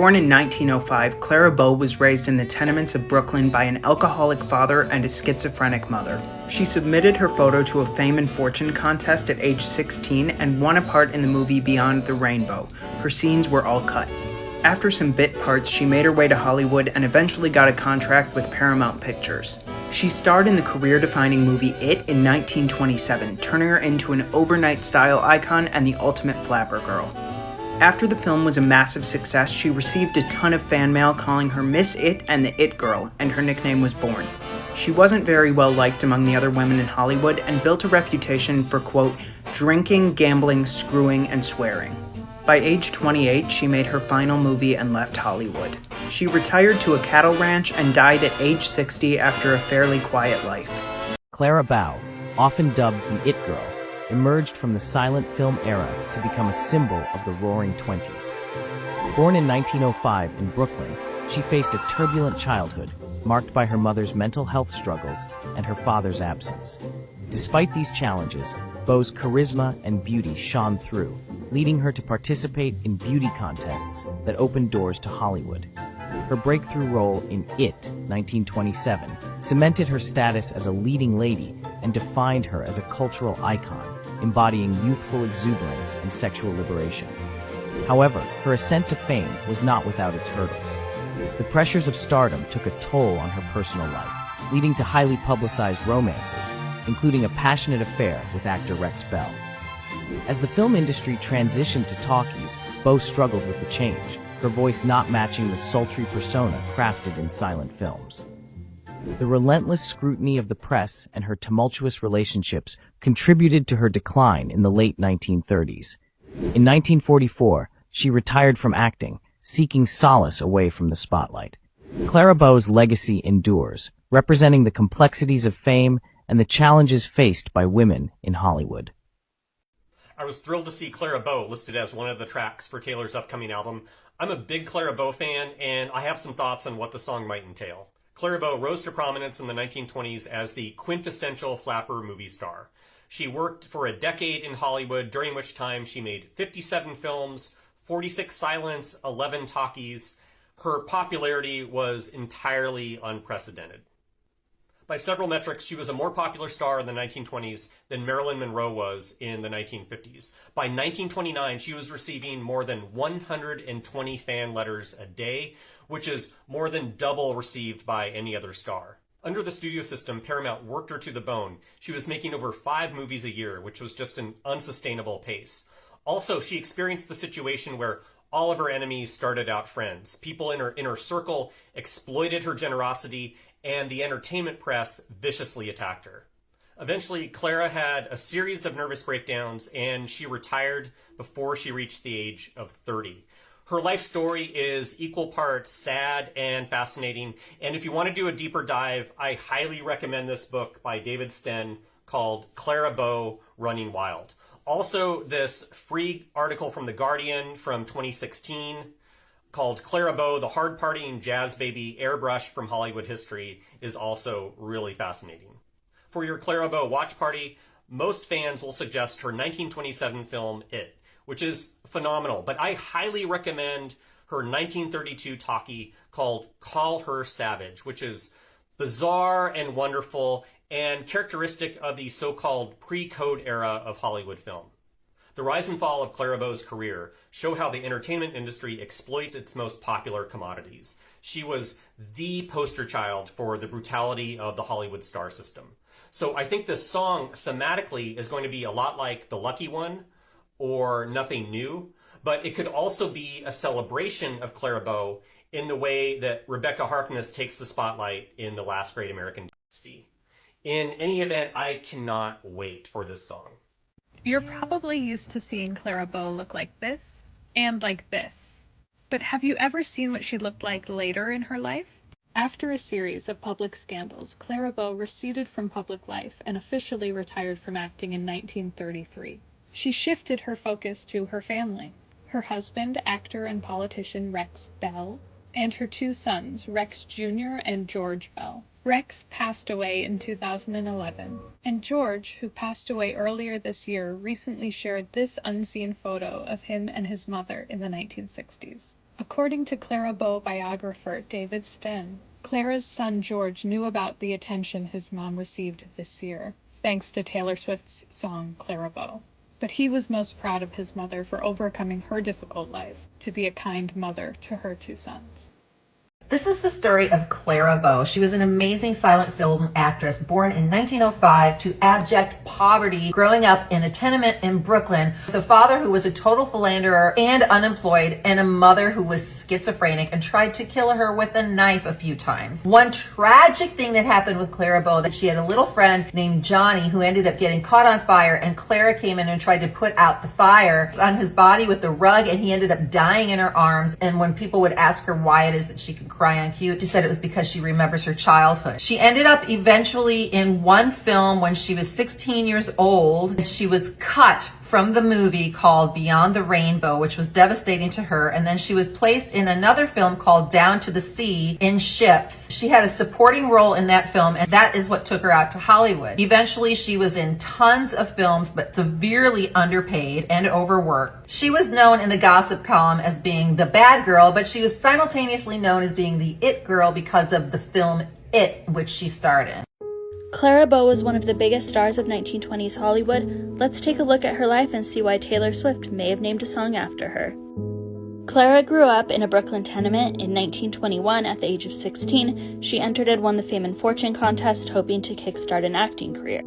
Born in 1905, Clara Bow was raised in the tenements of Brooklyn by an alcoholic father and a schizophrenic mother. She submitted her photo to a fame and fortune contest at age 16 and won a part in the movie Beyond the Rainbow. Her scenes were all cut. After some bit parts, she made her way to Hollywood and eventually got a contract with Paramount Pictures. She starred in the career-defining movie It in 1927, turning her into an overnight style icon and the ultimate flapper girl. After the film was a massive success, she received a ton of fan mail calling her Miss It and the It Girl, and her nickname was born. She wasn't very well liked among the other women in Hollywood and built a reputation for, quote, drinking, gambling, screwing, and swearing. By age 28, she made her final movie and left Hollywood. She retired to a cattle ranch and died at age 60 after a fairly quiet life. Clara Bow, often dubbed the It Girl, emerged from the silent film era to become a symbol of the Roaring Twenties. Born in 1905 in Brooklyn, she faced a turbulent childhood, marked by her mother's mental health struggles and her father's absence. Despite these challenges, Bow's charisma and beauty shone through, leading her to participate in beauty contests that opened doors to Hollywood. Her breakthrough role in It, 1927, cemented her status as a leading lady and defined her as a cultural icon, embodying youthful exuberance and sexual liberation. However, her ascent to fame was not without its hurdles. The pressures of stardom took a toll on her personal life, leading to highly publicized romances, including a passionate affair with actor Rex Bell. As the film industry transitioned to talkies, Bow struggled with the change, her voice not matching the sultry persona crafted in silent films. The relentless scrutiny of the press and her tumultuous relationships contributed to her decline in the late 1930s. In 1944, she retired from acting, seeking solace away from the spotlight. Clara Bow's legacy endures, representing the complexities of fame and the challenges faced by women in Hollywood. I was thrilled to see Clara Bow listed as one of the tracks for Taylor's upcoming album. I'm a big Clara Bow fan, and I have some thoughts on what the song might entail. Clara Bow rose to prominence in the 1920s as the quintessential flapper movie star. She worked for a decade in Hollywood, during which time she made 57 films, 46 silents, 11 talkies. Her popularity was entirely unprecedented. By several metrics, she was a more popular star in the 1920s than Marilyn Monroe was in the 1950s. By 1929, she was receiving more than 120 fan letters a day, which is more than double received by any other star. Under the studio system, Paramount worked her to the bone. She was making over 5 movies a year, which was just an unsustainable pace. Also, she experienced the situation where all of her enemies started out friends. People in her inner circle exploited her generosity, and the entertainment press viciously attacked her. Eventually, Clara had a series of nervous breakdowns, and she retired before she reached the age of 30. Her life story is equal parts sad and fascinating, and if you want to do a deeper dive, I highly recommend this book by David Sten called Clara Bow, Running Wild. Also, this free article from The Guardian from 2016 called Clara Bow, the hard-partying jazz baby airbrushed from Hollywood history is also really fascinating. For your Clara Bow watch party, most fans will suggest her 1927 film It, which is phenomenal, but I highly recommend her 1932 talkie called Call Her Savage, which is bizarre and wonderful and characteristic of the so-called pre-code era of Hollywood film. The rise and fall of Clara Bow's career show how the entertainment industry exploits its most popular commodities. She was the poster child for the brutality of the Hollywood star system. So I think this song thematically is going to be a lot like The Lucky One or Nothing New, but it could also be a celebration of Clara Bow in the way that Rebecca Harkness takes the spotlight in The Last Great American Dynasty. In any event, I cannot wait for this song. You're probably used to seeing Clara Bow look like this and like this. But have you ever seen what she looked like later in her life? After a series of public scandals, Clara Bow receded from public life and officially retired from acting in 1933. She shifted her focus to her family, her husband, actor and politician Rex Bell, and her 2 sons, Rex Jr. and George Bell. Rex passed away in 2011, and George, who passed away earlier this year, recently shared this unseen photo of him and his mother in the 1960s. According to Clara Bow biographer David Sten, Clara's son George knew about the attention his mom received this year, thanks to Taylor Swift's song Clara Bow. But he was most proud of his mother for overcoming her difficult life to be a kind mother to her two sons. This is the story of Clara Bow. She was an amazing silent film actress born in 1905 to abject poverty, growing up in a tenement in Brooklyn with a father who was a total philanderer and unemployed, and a mother who was schizophrenic and tried to kill her with a knife a few times. One tragic thing that happened with Clara Bow, that she had a little friend named Johnny who ended up getting caught on fire, and Clara came in and tried to put out the fire on his body with the rug, and he ended up dying in her arms. And when people would ask her why it is that she could cry on cue, she said it was because she remembers her childhood. She ended up eventually in one film when she was 16 years old. She was cut from the movie called Beyond the Rainbow, which was devastating to her. And then she was placed in another film called Down to the Sea in Ships. She had a supporting role in that film, and that is what took her out to Hollywood. Eventually, she was in tons of films, but severely underpaid and overworked. She was known in the gossip column as being the bad girl, but she was simultaneously known as being the it girl because of the film It, which she starred in. Clara Bow was one of the biggest stars of 1920s Hollywood. Let's take a look at her life and see why Taylor Swift may have named a song after her. Clara grew up in a Brooklyn tenement. In 1921, at the age of 16, she entered and won the Fame and Fortune contest, hoping to kickstart an acting career.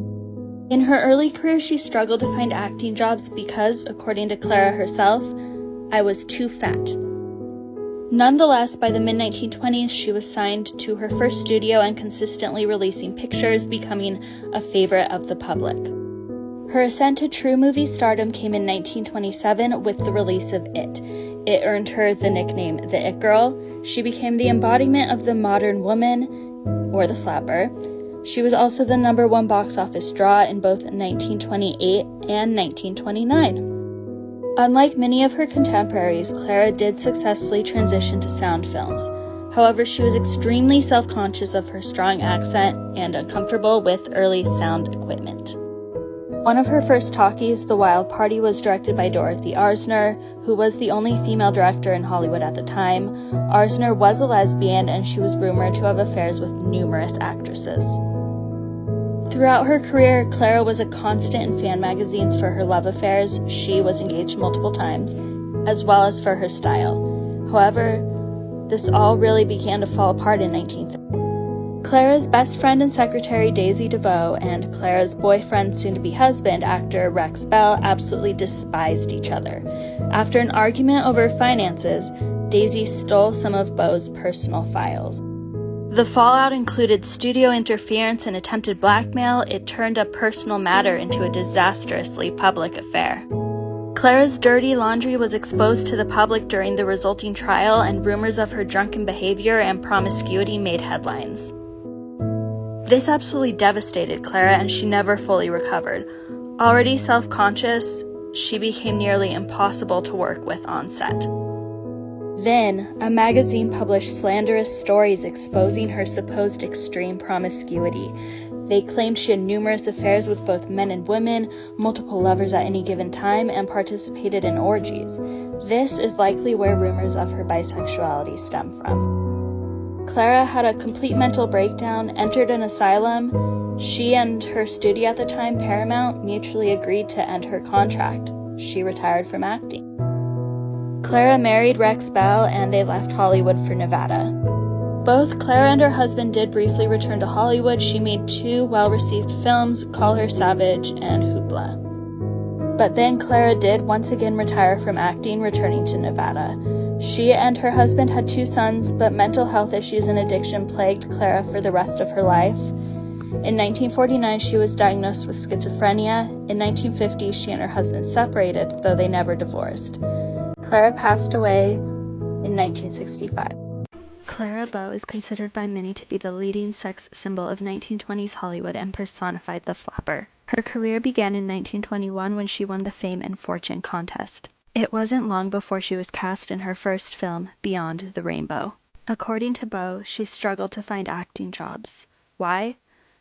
In her early career, she struggled to find acting jobs because, according to Clara herself, "I was too fat." Nonetheless, by the mid-1920s, she was signed to her first studio and consistently releasing pictures, becoming a favorite of the public. Her ascent to true movie stardom came in 1927 with the release of It. It earned her the nickname The It Girl. She became the embodiment of the modern woman, or the flapper. She was also the #1 box office draw in both 1928 and 1929. Unlike many of her contemporaries, Clara did successfully transition to sound films. However, she was extremely self-conscious of her strong accent and uncomfortable with early sound equipment. One of her first talkies, The Wild Party, was directed by Dorothy Arzner, who was the only female director in Hollywood at the time. Arzner was a lesbian, and she was rumored to have affairs with numerous actresses. Throughout her career, Clara was a constant in fan magazines for her love affairs. She was engaged multiple times, as well as for her style. However, this all really began to fall apart in 1930. Clara's best friend and secretary, Daisy DeVoe, and Clara's boyfriend, soon-to-be husband, actor Rex Bell, absolutely despised each other. After an argument over finances, Daisy stole some of Beau's personal files. The fallout included studio interference and attempted blackmail. It turned a personal matter into a disastrously public affair. Clara's dirty laundry was exposed to the public during the resulting trial, and rumors of her drunken behavior and promiscuity made headlines. This absolutely devastated Clara, and she never fully recovered. Already self-conscious, she became nearly impossible to work with on set. Then, a magazine published slanderous stories exposing her supposed extreme promiscuity. They claimed she had numerous affairs with both men and women, multiple lovers at any given time, and participated in orgies. This is likely where rumors of her bisexuality stem from. Clara had a complete mental breakdown, entered an asylum. She and her studio at the time, Paramount, mutually agreed to end her contract. She retired from acting. Clara married Rex Bell, and they left Hollywood for Nevada. Both Clara and her husband did briefly return to Hollywood. She made 2 well-received films, Call Her Savage and Hoopla. But then Clara did once again retire from acting, returning to Nevada. She and her husband had 2 sons, but mental health issues and addiction plagued Clara for the rest of her life. In 1949, she was diagnosed with schizophrenia. In 1950, she and her husband separated, though they never divorced. Clara passed away in 1965. Clara Bow is considered by many to be the leading sex symbol of 1920s Hollywood and personified the flapper. Her career began in 1921 when she won the Fame and Fortune contest. It wasn't long before she was cast in her first film, Beyond the Rainbow. According to Bow, she struggled to find acting jobs. Why?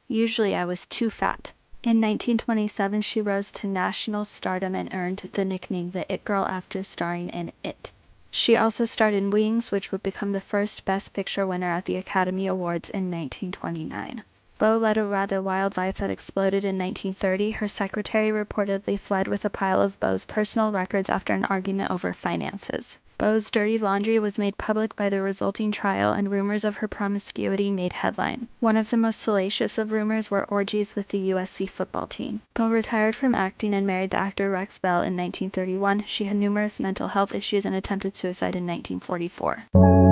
Usually I was too fat. In 1927, she rose to national stardom and earned the nickname The It Girl after starring in It. She also starred in Wings, which would become the first Best Picture winner at the Academy Awards in 1929. Bow led a rather wild life that exploded in 1930. Her secretary reportedly fled with a pile of Bow's personal records after an argument over finances. Bow's dirty laundry was made public by the resulting trial, and rumors of her promiscuity made headline. One of the most salacious of rumors were orgies with the USC football team. Bow retired from acting and married the actor Rex Bell in 1931. She had numerous mental health issues and attempted suicide in 1944.